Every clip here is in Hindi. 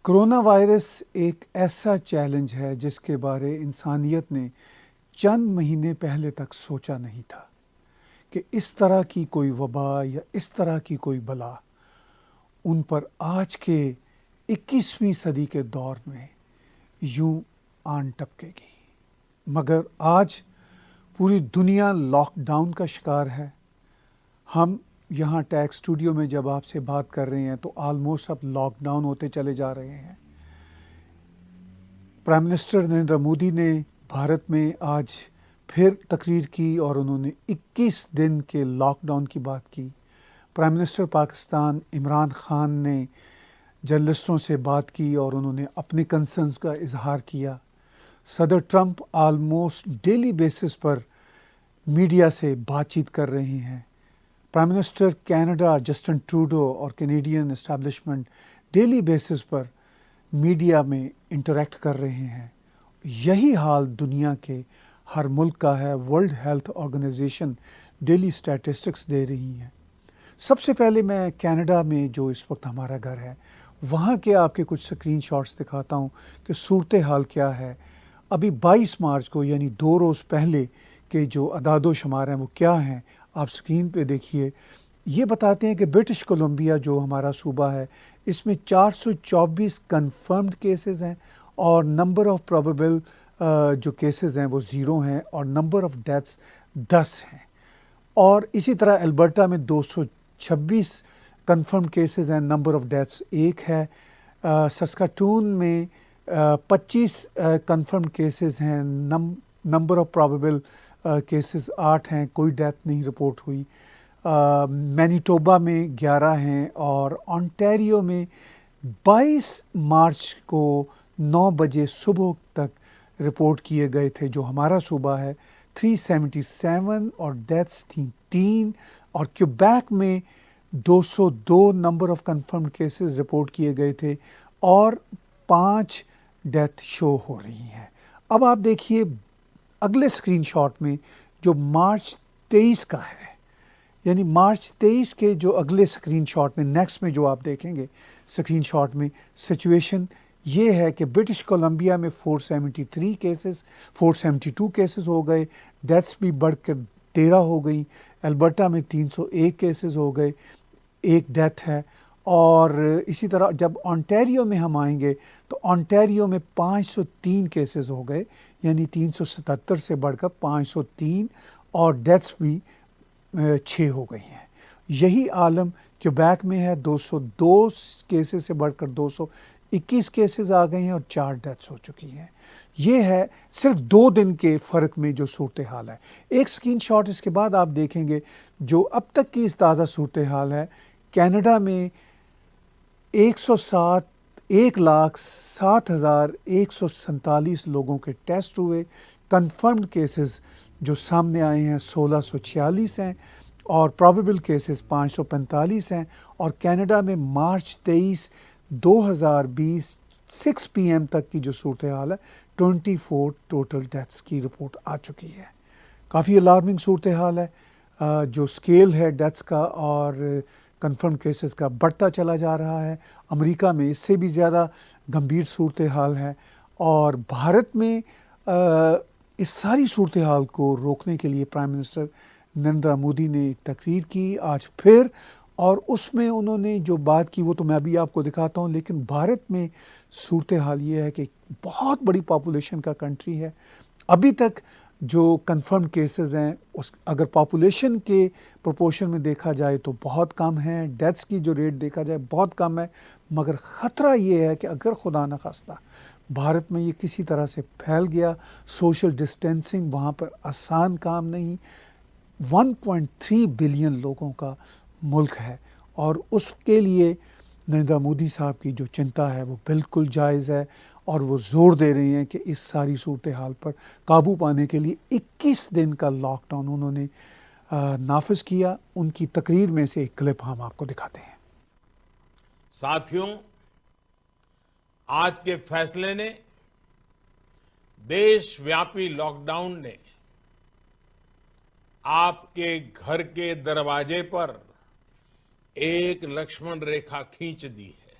कोरोना वायरस एक ऐसा चैलेंज है जिसके बारे इंसानियत ने चंद महीने पहले तक सोचा नहीं था कि इस तरह की कोई वबा या इस तरह की कोई बला उन पर आज के 21वीं सदी के दौर में यूं आन टपकेगी। मगर आज पूरी दुनिया लॉकडाउन का शिकार है। हम यहाँ टैग स्टूडियो में जब आपसे बात कर रहे हैं तो ऑलमोस्ट अब लॉकडाउन होते चले जा रहे हैं। प्राइम मिनिस्टर नरेंद्र मोदी ने भारत में आज फिर तकरीर की और उन्होंने 21 दिन के लॉकडाउन की बात की। प्राइम मिनिस्टर पाकिस्तान इमरान खान ने जर्नलिस्टों से बात की और उन्होंने अपने कंसर्न्स का इजहार किया। सदर ट्रंप ऑलमोस्ट डेली बेसिस पर मीडिया से बातचीत कर रहे हैं। Prime minister Canada Justin Trudeau और कैनेडियन एस्टैब्लिशमेंट डेली बेसिस पर मीडिया में इंटरैक्ट कर रहे हैं। यही हाल दुनिया के हर मुल्क का है। World Health Organization daily statistics दे रही हैं। सबसे पहले मैं कनाडा में जो इस वक्त हमारा घर है वहाँ के आपके कुछ स्क्रीनशॉट्स दिखाता हूँ कि सूरत हाल क्या है। अभी 22 मार्च को यानी 2 रोज़ पहले के जो अदादो शुमार हैं वो क्या हैं, आप स्क्रीन पे देखिए। ये बताते हैं कि ब्रिटिश कोलंबिया जो हमारा सूबा है इसमें 424 कंफर्म्ड केसेस हैं और नंबर ऑफ़ प्रोबेबल जो केसेस हैं वो 0 हैं और नंबर ऑफ़ डेथ्स 10 हैं। और इसी तरह अल्बर्टा में 226 कंफर्म केसेस हैं, नंबर ऑफ़ डेथ्स 1 है। सस्काटून में 25 कंफर्म केसेस हैं, नंबर ऑफ़ प्रोबेबल केसेस 8 हैं, कोई डेथ नहीं रिपोर्ट हुई। मैनीटोबा में 11 हैं और ओंटारियो में 22 मार्च को 9 बजे सुबह तक रिपोर्ट किए गए थे। जो हमारा सूबा है 377 और डेथ्स थी 3। और क्यूबैक में 202 number of confirmed cases report किए गए थे और 5 डेथ शो हो रही हैं। अब आप देखिए अगले स्क्रीनशॉट में जो मार्च 23 का है, यानी मार्च 23 के जो अगले स्क्रीनशॉट में नेक्स्ट में जो आप देखेंगे स्क्रीनशॉट में सिचुएशन ये है कि ब्रिटिश कोलंबिया में 472 केसेस हो गए, डेथ्स भी बढ़कर 13 हो गई। अल्बर्टा में 301 केसेस हो गए, 1 डेथ है। और इसी तरह जब ओंटारियो में हम आएंगे तो ओंटारियो में 503 केसेस हो गए, यानी 377 से बढ़कर 503 और डेथ्स भी 6 हो गई हैं। यही आलम क्यूबैक में है, 202 केसेस से बढ़कर 221 केसेस आ गए हैं और 4 डेथ्स हो चुकी हैं। ये है सिर्फ 2 दिन के फ़र्क में जो सूरत हाल है। एक स्क्रीनशॉट इसके बाद आप देखेंगे जो अब तक की इस ताज़ा सूरत हाल है। कनाडा में 1,07,147 लोगों के टेस्ट हुए। कंफर्म्ड केसेस जो सामने आए हैं 1646 हैं और प्रॉबेबल केसेस 545 हैं। और कनाडा में मार्च 23, 2020 6 PM तक की जो सूरत हाल है 24 टोटल डेथ्स की रिपोर्ट आ चुकी है। काफ़ी अलार्मिंग सूरत हाल है। जो स्केल है डेथ्स का और कंफर्म केसेस का बढ़ता चला जा रहा है। अमेरिका में इससे भी ज़्यादा गंभीर सूरत हाल है और भारत में इस सारी सूरत हाल को रोकने के लिए प्राइम मिनिस्टर नरेंद्र मोदी ने तकरीर की आज फिर, और उसमें उन्होंने जो बात की वो तो मैं अभी आपको दिखाता हूँ। लेकिन भारत में सूरत हाल ये है कि बहुत बड़ी पॉपुलेशन का कंट्री है। अभी तक जो कंफर्म केसेस हैं उस अगर पॉपुलेशन के प्रोपोर्शन में देखा जाए तो बहुत कम है, डेथ्स की जो रेट देखा जाए बहुत कम है। मगर ख़तरा ये है कि अगर खुदा न खास्ता भारत में ये किसी तरह से फैल गया, सोशल डिस्टेंसिंग वहाँ पर आसान काम नहीं। 1.3 बिलियन लोगों का मुल्क है और उसके लिए नरेंद्र मोदी साहब की जो चिंता है वो बिल्कुल जायज़ है और वो ज़ोर दे रहे हैं कि इस सारी सूरत हाल पर काबू पाने के लिए 21 दिन का लॉकडाउन उन्होंने नाफिज किया। उनकी तकरीर में से एक क्लिप हम आपको दिखाते हैं। साथियों, आज के फैसले ने, देशव्यापी लॉकडाउन ने आपके घर के दरवाजे पर एक लक्ष्मण रेखा खींच दी है।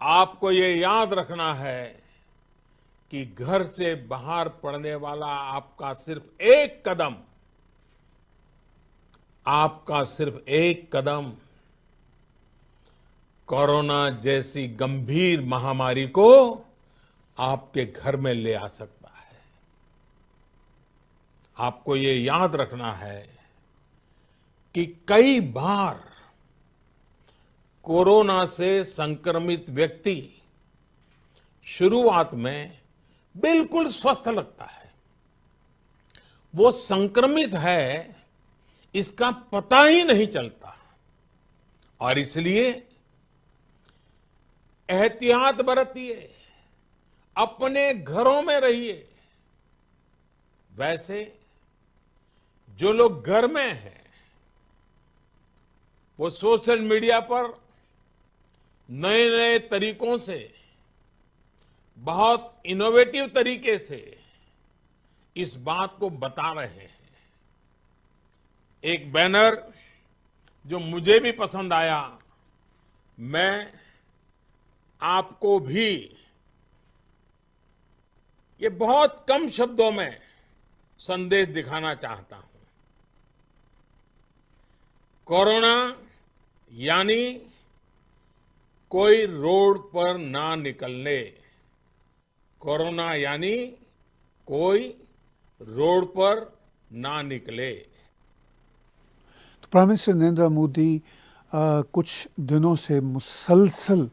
आपको ये याद रखना है कि घर से बाहर पड़ने वाला आपका सिर्फ एक कदम कोरोना जैसी गंभीर महामारी को आपके घर में ले आ सकता है। आपको ये याद रखना है कि कई बार कोरोना से संक्रमित व्यक्ति शुरुआत में बिल्कुल स्वस्थ लगता है, वो संक्रमित है इसका पता ही नहीं चलता, और इसलिए एहतियात बरतिए, अपने घरों में रहिए। वैसे जो लोग घर में हैं वो सोशल मीडिया पर नए नए तरीकों से, बहुत इनोवेटिव तरीके से इस बात को बता रहे हैं। एक बैनर जो मुझे भी पसंद आया, मैं आपको भी ये बहुत कम शब्दों में संदेश दिखाना चाहता हूं। कोरोना यानी कोई रोड पर ना निकलने। कोरोना यानी कोई रोड पर ना निकले। तो प्राइम मिनिस्टर नरेंद्र मोदी कुछ दिनों से मुसलसल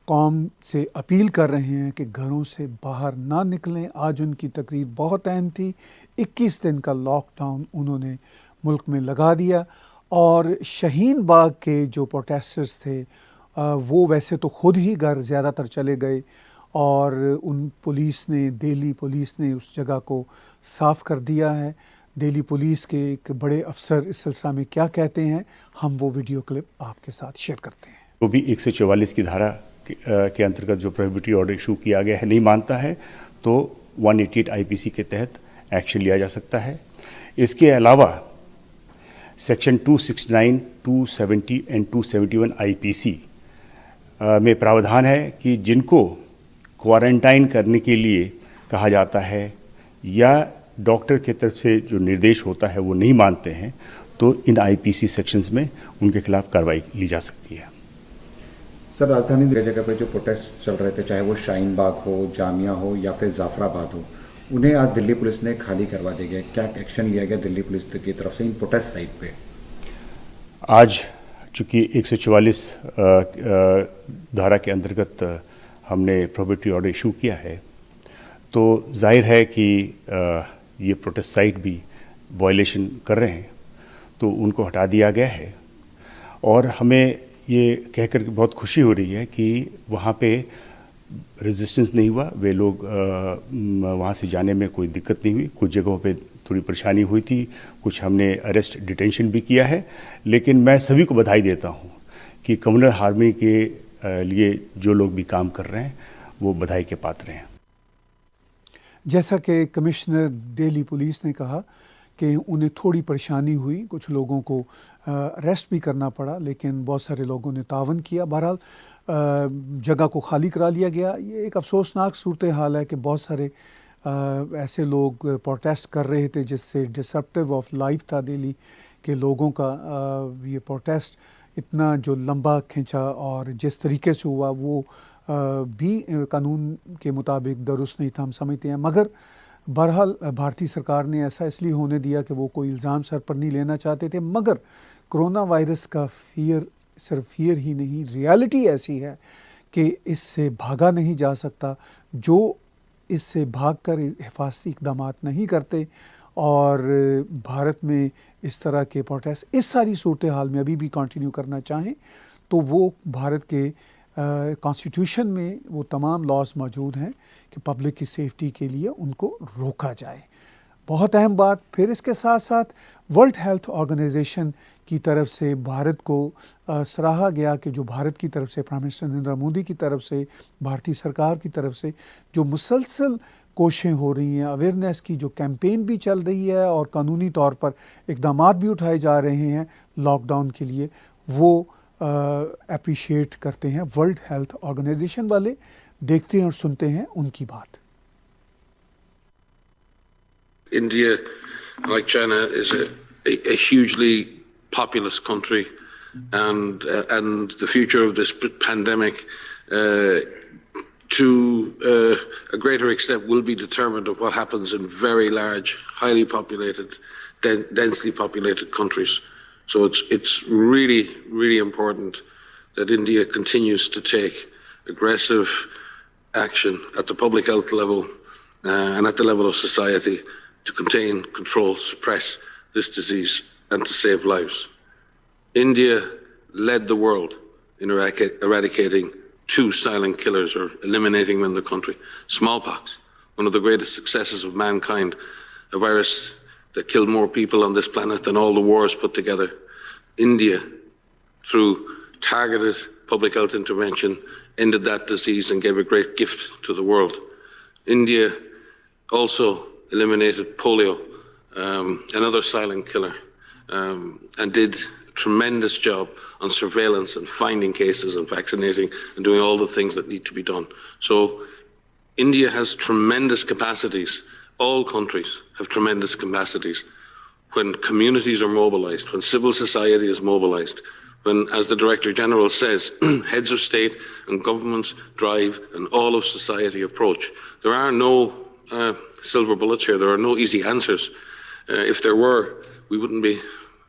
कौम से अपील कर रहे हैं कि घरों से बाहर ना निकलें। आज उनकी तकरीर बहुत अहम थी। 21 दिन का लॉकडाउन उन्होंने मुल्क में लगा दिया, और शाहीन बाग के जो प्रोटेस्टर्स थे वो वैसे तो खुद ही घर ज़्यादातर चले गए, और दिल्ली पुलिस ने उस जगह को साफ़ कर दिया है। दिल्ली पुलिस के एक बड़े अफसर इस सिलसिले में क्या कहते हैं, हम वो वीडियो क्लिप आपके साथ शेयर करते हैं। वो भी 144 की धारा के अंतर्गत जो प्रोहिबिटरी ऑर्डर इशू किया गया है नहीं मानता है, तो 188 आईपीसी के तहत एक्शन लिया जा सकता है। इसके अलावा सेक्शन 269, 270 एंड 271 आईपीसी में प्रावधान है कि जिनको क्वारंटाइन करने के लिए कहा जाता है या डॉक्टर की तरफ से जो निर्देश होता है वो नहीं मानते हैं, तो इन आईपीसी सेक्शंस में उनके खिलाफ कार्रवाई ली जा सकती है। सर, राजधानी जगह जगह पे जो प्रोटेस्ट चल रहे थे, चाहे वो शाहीन बाग हो, जामिया हो या फिर जाफराबाद हो, उन्हें आज दिल्ली पुलिस ने खाली करवा दिया गया। क्या एक्शन लिया गया दिल्ली पुलिस की तरफ से इन प्रोटेस्ट साइट पे? आज चूंकि 144 धारा के अंतर्गत हमने प्रोहिबिटरी ऑर्डर इशू किया है, तो जाहिर है कि ये प्रोटेस्ट साइट भी वायलेशन कर रहे हैं, तो उनको हटा दिया गया है। और हमें ये कहकर बहुत खुशी हो रही है कि वहाँ पे रेजिस्टेंस नहीं हुआ, वे लोग वहाँ से जाने में कोई दिक्कत नहीं हुई। कुछ जगहों पे थोड़ी परेशानी हुई थी, कुछ हमने अरेस्ट डिटेंशन भी किया है, लेकिन मैं सभी को बधाई देता हूँ कि कम्युनल हार्मनी के लिए जो लोग भी काम कर रहे हैं वो बधाई के पात्र हैं। जैसा कि कमिश्नर दिल्ली पुलिस ने कहा कि उन्हें थोड़ी परेशानी हुई, कुछ लोगों को अरेस्ट भी करना पड़ा, लेकिन बहुत सारे लोगों ने तावन किया। बहरहाल जगह को खाली करा लिया गया। ये एक अफसोसनाक सूरत हाल है कि बहुत सारे ऐसे लोग प्रोटेस्ट कर रहे थे जिससे डिसरप्टिव ऑफ लाइफ था दिल्ली के लोगों का। ये प्रोटेस्ट इतना जो लंबा खिंचा और जिस तरीके से हुआ वो भी कानून के मुताबिक दुरुस्त नहीं था, हम समझते हैं। मगर बहरहाल भारतीय सरकार ने ऐसा इसलिए होने दिया कि वो कोई इल्ज़ाम सर पर नहीं लेना चाहते थे। मगर कोरोना वायरस का फियर सिर्फ फियर ही नहीं, रियलिटी ऐसी है कि इससे भागा नहीं जा सकता। जो इससे भागकर हिफाजती इक़दाम नहीं करते और भारत में इस तरह के प्रोटेस्ट इस सारी सूरत हाल में अभी भी कंटिन्यू करना चाहें, तो वो भारत के कॉन्स्टिट्यूशन में वो तमाम लॉज मौजूद हैं कि पब्लिक की सेफ्टी के लिए उनको रोका जाए। बहुत अहम बात। फिर इसके साथ साथ वर्ल्ड हेल्थ ऑर्गेनाइजेशन की तरफ से भारत को सराहा गया कि जो भारत की तरफ से, प्राइम मिनिस्टर नरेंद्र मोदी की तरफ से, भारतीय सरकार की तरफ से जो मुसलसल कोशिशें हो रही हैं, अवेयरनेस की जो कैंपेन भी चल रही है और कानूनी तौर पर इक़दाम भी उठाए जा रहे हैं लॉकडाउन के लिए, वो अप्रिशिएट करते हैं वर्ल्ड हेल्थ ऑर्गेनाइजेशन वाले। देखते हैं और सुनते हैं उनकी बात। India, like China, is a hugely populous country, and the future of this pandemic, to a greater extent, will be determined of what happens in very large, highly populated, densely populated countries. So it's really, really important that India continues to take aggressive action at the public health level and at the level of society to contain, control, suppress this disease and to save lives. India led the world in eradicating 2 silent killers, or eliminating them in the country. Smallpox, one of the greatest successes of mankind, a virus that killed more people on this planet than all the wars put together. India, through targeted public health intervention, ended that disease and gave a great gift to the world. India also eliminated polio, another silent killer, and did a tremendous job on surveillance and finding cases and vaccinating and doing all the things that need to be done. So India has tremendous capacities. All countries have tremendous capacities. When communities are mobilized, when civil society is mobilized, when, as the Director General says, heads of state and governments drive an all of society approach. There are no silver bullets here. There are no easy answers. If there were, we wouldn't be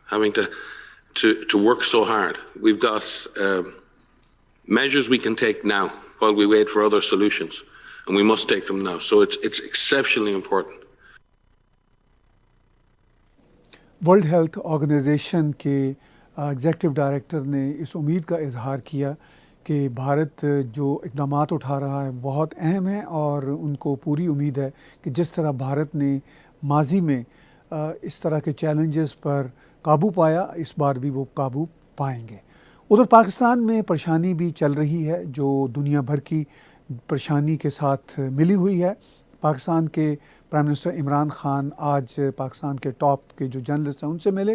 having to work so hard. We've got measures we can take now while we wait for other solutions, and we must take them now. So it's exceptionally important. World Health Organization के एग्जीक्यूटिव डायरेक्टर ने इस उम्मीद का इजहार किया कि भारत जो इक़दामात उठा रहा है बहुत अहम है, और उनको पूरी उम्मीद है कि जिस तरह भारत ने माजी में इस तरह के चैलेंजेस पर काबू पाया, इस बार भी वो काबू पाएंगे। उधर पाकिस्तान में परेशानी भी चल रही है जो दुनिया भर की परेशानी के साथ मिली हुई है। पाकिस्तान के प्राइम मिनिस्टर इमरान खान आज पाकिस्तान के टॉप के जो जर्नलिस्ट हैं उनसे मिले।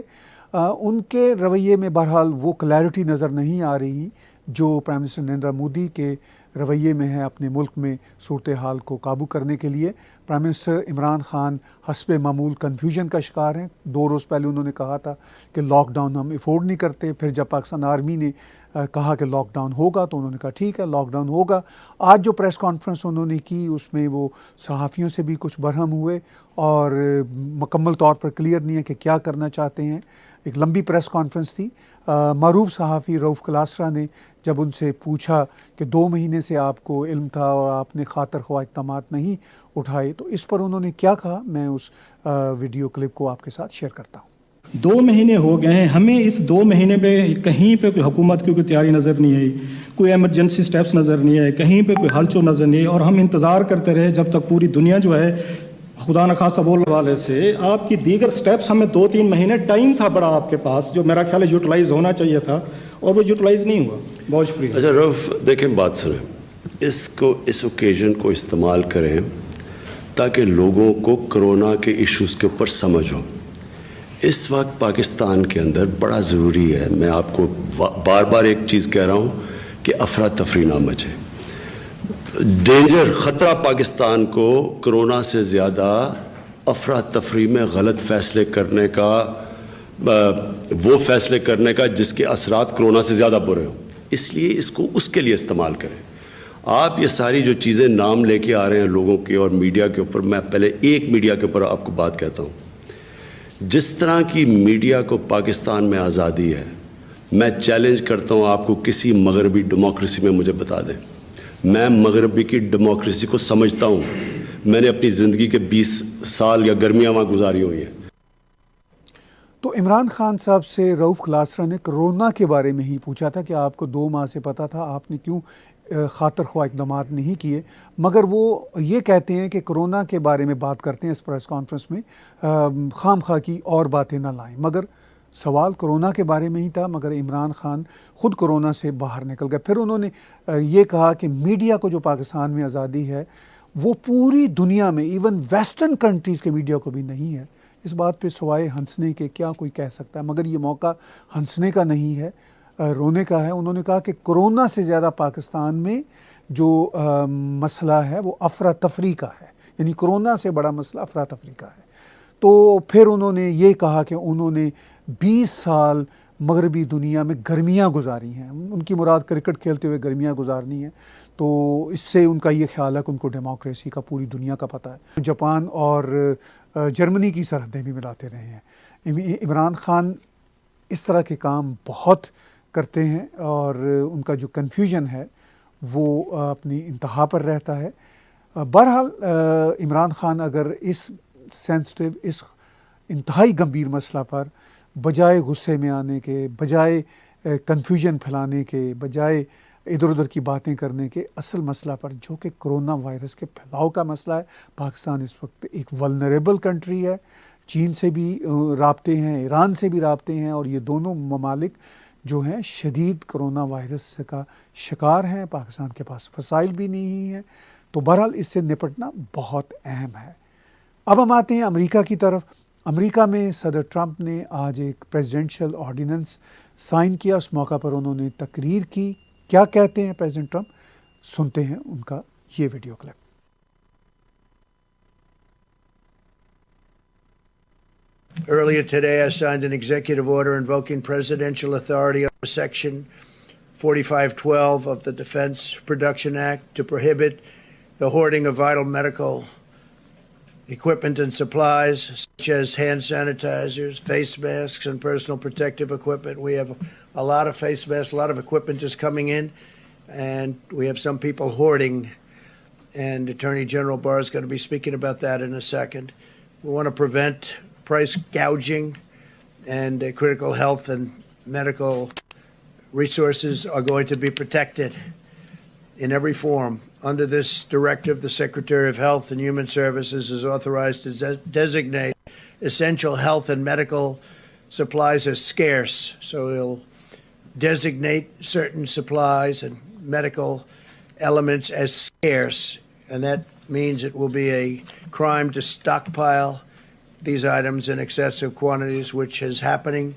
उनके रवैये में बहरहाल वो क्लैरिटी नज़र नहीं आ रही जो प्राइम मिनिस्टर नरेंद्र मोदी के रवैये में है अपने मुल्क में सूरत हाल को काबू करने के लिए। प्राइम मिनिस्टर इमरान खान हस्बे मामूल कन्फ्यूजन का शिकार हैं। 2 रोज़ पहले उन्होंने कहा था कि लॉकडाउन हम अफोर्ड नहीं करते, फिर जब पाकिस्तान आर्मी ने कहा कि लॉकडाउन होगा तो उन्होंने कहा ठीक है लॉकडाउन होगा। आज जो प्रेस कॉन्फ्रेंस उन्होंने की उसमें वो सहाफ़ियों से भी कुछ बरहम हुए और मुकम्मल तौर पर क्लियर नहीं है कि क्या करना चाहते हैं। एक लंबी प्रेस कॉन्फ्रेंस थी। मारूफ सहाफ़ी रऊफ़ क्लासरा ने जब उनसे पूछा कि 2 महीने से आपको इल्म था और आपने खातर ख्वाह इक़दामात नहीं उठाए, तो इस पर उन्होंने क्या कहा, मैं उस वीडियो क्लिप को आपके साथ शेयर करता हूँ। 2 महीने हो गए हैं, हमें इस 2 महीने में कहीं पे कोई हुकूमत की कोई तैयारी नज़र नहीं आई, कोई एमरजेंसी स्टेप्स नज़र नहीं आए, कहीं पे कोई हलचल नज़र नहीं आई, और हम इंतज़ार करते रहे जब तक पूरी दुनिया जो है खुदा न खासा बोलने वाले से आपकी दीगर स्टेप्स, हमें 2-3 महीने टाइम था बड़ा आपके पास जो मेरा ख्याल है यूटिलाइज होना चाहिए था और वो यूटिलाइज नहीं हुआ। बहुत शुक्रिया। अच्छा रऊफ, देखें बात सुनें, इस ओकेजन को इस्तेमाल करें ताकि लोगों को कोरोना के इश्यूज़ के ऊपर समझ हो। इस वक्त पाकिस्तान के अंदर बड़ा ज़रूरी है, मैं आपको बार बार एक चीज़ कह रहा हूँ कि अफरा तफरी ना मचे। डेंजर ख़तरा पाकिस्तान को कोरोना से ज़्यादा अफरा तफरी में गलत फ़ैसले करने का, वो फ़ैसले करने का जिसके असरात कोरोना से ज़्यादा बुरे हों, इसलिए इसको उसके लिए इस्तेमाल करें। आप ये सारी जो चीज़ें नाम लेके आ रहे हैं लोगों के और मीडिया के ऊपर, मैं पहले एक मीडिया के ऊपर आपको बात कहता हूँ। जिस तरह की मीडिया को पाकिस्तान में आज़ादी है, मैं चैलेंज करता हूँ आपको किसी मगरबी डेमोक्रेसी में मुझे बता दें। मैं मगरबी की डेमोक्रेसी को समझता हूँ, मैंने अपनी ज़िंदगी के 20 साल या गर्मियाँ वहाँ गुजारी हुई हैं। तो इमरान खान साहब से रऊफ़ क्लासरा ने कोरोना के बारे में ही पूछा था कि आपको 2 माह से पता था, आपने क्यों खातर ख्वाह इक़दामात नहीं किए, मगर वो ये कहते हैं कि कोरोना के बारे में बात करते हैं इस प्रेस कॉन्फ्रेंस में, खाम खा की और बातें ना लाएं। मगर सवाल कोरोना के बारे में ही था, मगर इमरान खान ख़ुद कोरोना से बाहर निकल गए। फिर उन्होंने ये कहा कि मीडिया को जो पाकिस्तान में आज़ादी है वो पूरी दुनिया में, इवन वेस्टर्न कंट्रीज़ के मीडिया को भी नहीं है। इस बात पे सवाए हंसने के क्या कोई कह सकता है, मगर ये मौका हंसने का नहीं है। रोने का है। उन्होंने कहा कि कोरोना से ज़्यादा पाकिस्तान में जो मसला है वो अफरा तफरी का है, यानी कोरोना से बड़ा मसला अफरा तफरी का है। तो फिर उन्होंने ये कहा कि उन्होंने 20 साल मगरबी दुनिया में गर्मियाँ गुजारी हैं, उनकी मुराद क्रिकेट खेलते हुए गर्मियाँ गुजारनी है। तो इससे उनका ये ख्याल है कि उनको डेमोक्रेसी का पूरी दुनिया का पता है। जापान और जर्मनी की सरहदें भी मिलाते रहे हैं। इमरान खान इस तरह के काम बहुत करते हैं और उनका जो कन्फ्यूजन है वो अपनी इंतहा पर रहता है। बहरहाल इमरान खान अगर इस सेंसिटिव, इस इंतहाई गंभीर मसला पर बजाय गुस्से में आने के, बजाय कन्फ्यूजन फैलाने के, बजाय इधर उधर की बातें करने के असल मसला पर, जो कि कोरोना वायरस के फैलाव का मसला है। पाकिस्तान इस वक्त एक वल्नरेबल कंट्री है, चीन से भी राब्ते हैं, ईरान से भी राब्ते हैं, और ये दोनों ममालिक जो हैं शदीद कोरोना वायरस का शिकार हैं। पाकिस्तान के पास वसाइल भी नहीं है, तो बहरहाल इससे निपटना बहुत अहम है। अब हम आते हैं अमेरिका की तरफ। अमेरिका में सदर ट्रंप ने आज एक प्रेसिडेंशियल ऑर्डिनेंस साइन किया। उस मौका पर उन्होंने तकरीर की। क्या कहते हैं प्रेसिडेंट ट्रंप, सुनते हैं उनका ये video clip. Earlier today, I signed an executive order invoking presidential authority under Section 4512 of the Defense Production Act to prohibit the hoarding of vital medical equipment and supplies, such as hand sanitizers, face masks, and personal protective equipment. We have a lot of face masks, a lot of equipment is coming in, and we have some people hoarding, and Attorney General Barr is going to be speaking about that in a second. We want to prevent price gouging, and critical health and medical resources are going to be protected in every form. Under this directive, the Secretary of Health and Human Services is authorized to designate essential health and medical supplies as scarce. So he'll designate certain supplies and medical elements as scarce, and that means it will be a crime to stockpile these items in excessive quantities, which is happening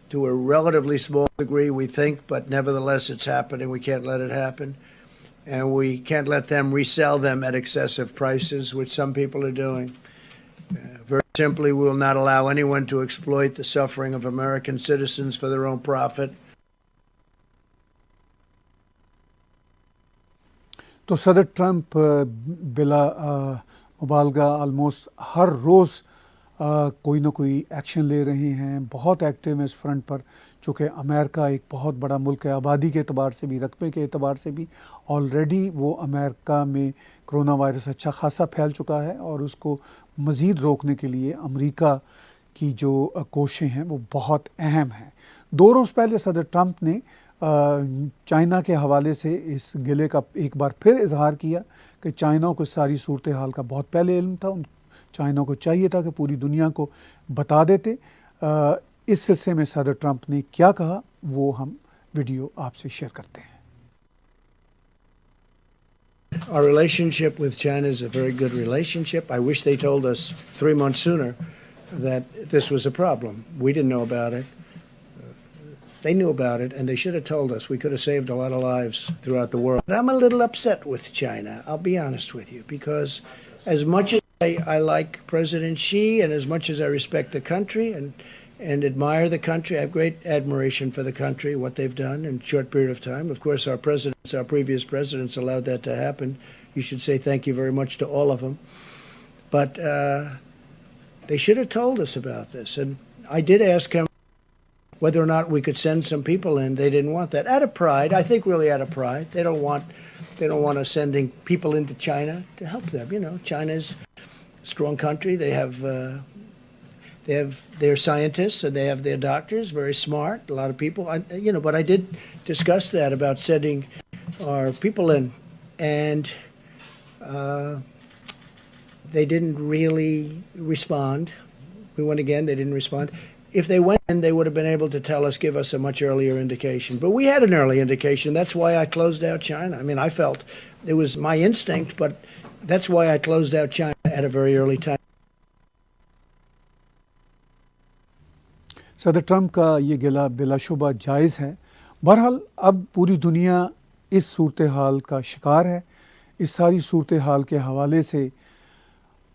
to a relatively small degree, we think, but nevertheless it's happening. We can't let it happen. And we can't let them resell them at excessive prices, which some people are doing. Very simply, we will not allow anyone to exploit the suffering of American citizens for their own profit. तो सदर ट्रंप बिला मुबालगा ऑलमोस्ट हर रोज़ कोई ना कोई एक्शन ले रहे हैं, बहुत एक्टिव हैं इस फ्रंट पर। चूँकि अमेरिका एक बहुत बड़ा मुल्क है, आबादी के एतबार से भी, रकबे के एतबार से भी ऑलरेडी वो अमेरिका में कोरोना वायरस अच्छा खासा फैल चुका है, और उसको मज़ीद रोकने के लिए अमेरिका की जो कोशिशें हैं वो बहुत अहम हैं। 2 रोज़ पहले सदर ट्रंप ने चाइना के हवाले से इस गिले का एक बार फिर इजहार किया कि चाइना को सारी सूरत हाल का बहुत पहले इल्म था। चाइना को चाहिए था कि पूरी दुनिया को बता देते। इस सिलसिले में सदर ट्रंप ने क्या कहा वो हम वीडियो आपसे शेयर करते हैं। Our relationship with China is a very good relationship. I wish they told us 3 months sooner that this was a problem. We didn't know about it. They knew about it, and they should have told us. We could have saved a lot of lives throughout the world. But I'm a little upset with China, I'll be honest with you, because as much as I like President Xi, and as much as I respect the country and admire the country, I have great admiration for the country, what they've done in a short period of time. Of course, our previous presidents allowed that to happen. You should say thank you very much to all of them. But they should have told us about this. And I did ask him whether or not we could send some people in. They didn't want that. Out of pride, I think really out of pride. They don't want us sending people into China to help them. You know, China's a strong country. They have their scientists and they have their doctors, very smart, a lot of people. But I did discuss that about sending our people in, and they didn't really respond. We went again, they didn't respond. If they went in, they would have been able to give us a much earlier indication. But we had an early indication. That's why I closed out China. I mean, I felt it was my instinct, but that's why I closed out China at a very early time. सदर ट्रंप का ये गिला बिलाशुबा जायज़ है। बहरहाल अब पूरी दुनिया इस सूरत हाल का शिकार है। इस सारी सूरत हाल के हवाले से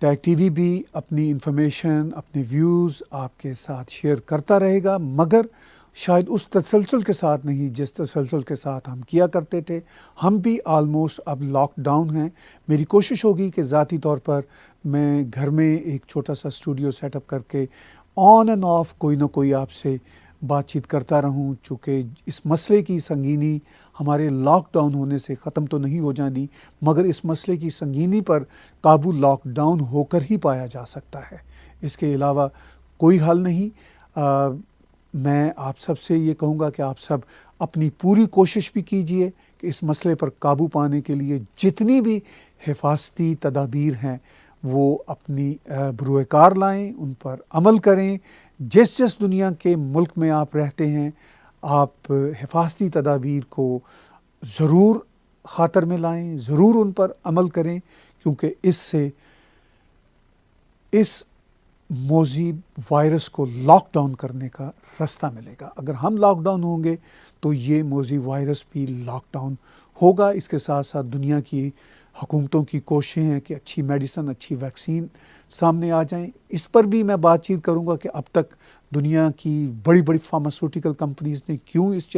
टैग टीवी भी अपनी इंफॉर्मेशन, अपने व्यूज़ आपके साथ शेयर करता रहेगा, मगर शायद उस तसलसल के साथ नहीं जिस तसलसल के साथ हम किया करते थे। हम भी आलमोस्ट अब लॉकडाउन हैं। मेरी कोशिश होगी कि ज़ाती तौर पर मैं घर में एक छोटा सा स्टूडियो सेटअप करके ऑन एंड ऑफ कोई ना कोई आपसे बातचीत करता रहूं, चूँकि इस मसले की संगीनी हमारे लॉकडाउन होने से ख़त्म तो नहीं हो जानी, मगर इस मसले की संगीनी पर काबू लॉकडाउन होकर ही पाया जा सकता है। इसके अलावा कोई हल नहीं। मैं आप सब से ये कहूँगा कि आप सब अपनी पूरी कोशिश भी कीजिए कि इस मसले पर काबू पाने के लिए जितनी भी हिफाजती तदाबीर हैं वो अपनी बरूएकार लाएँ, उन पर अमल करें। जिस जिस दुनिया के मुल्क में आप रहते हैं, आप हिफाजती तदाबीर को ज़रूर ख़ातर में लाएँ, ज़रूर उन पर अमल करें, क्योंकि इससे इस मौजी वायरस को लॉकडाउन करने का रास्ता मिलेगा। अगर हम लॉकडाउन होंगे तो ये मौजी वायरस भी लॉकडाउन होगा। इसके साथ साथ दुनिया की हुकूमतों की कोशिशें हैं कि अच्छी मेडिसिन, अच्छी वैक्सीन सामने आ जाएं। इस पर भी मैं बातचीत करूंगा कि अब तक दुनिया की बड़ी बड़ी फार्मास्यूटिकल कंपनीज़ ने क्यों इस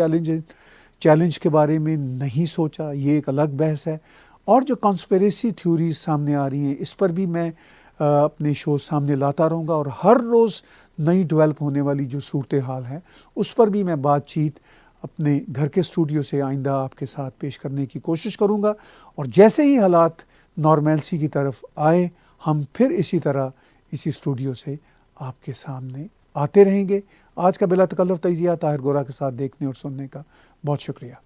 चैलेंज के बारे में नहीं सोचा, ये एक अलग बहस है। और जो कॉन्स्पिरेसी थ्योरीज सामने आ रही हैं, इस पर भी मैं अपने शो सामने लाता रहूँगा, और हर रोज़ नई डेवलप होने वाली जो सूरत हाल है उस पर भी मैं बातचीत अपने घर के स्टूडियो से आइंदा आपके साथ पेश करने की कोशिश करूँगा। और जैसे ही हालात नॉर्मेल्सी की तरफ आए, हम फिर इसी तरह इसी स्टूडियो से आपके सामने आते रहेंगे। आज का बिला तकल्लुफ़ तजिया ताहिर गोरा के साथ देखने और सुनने का बहुत शुक्रिया।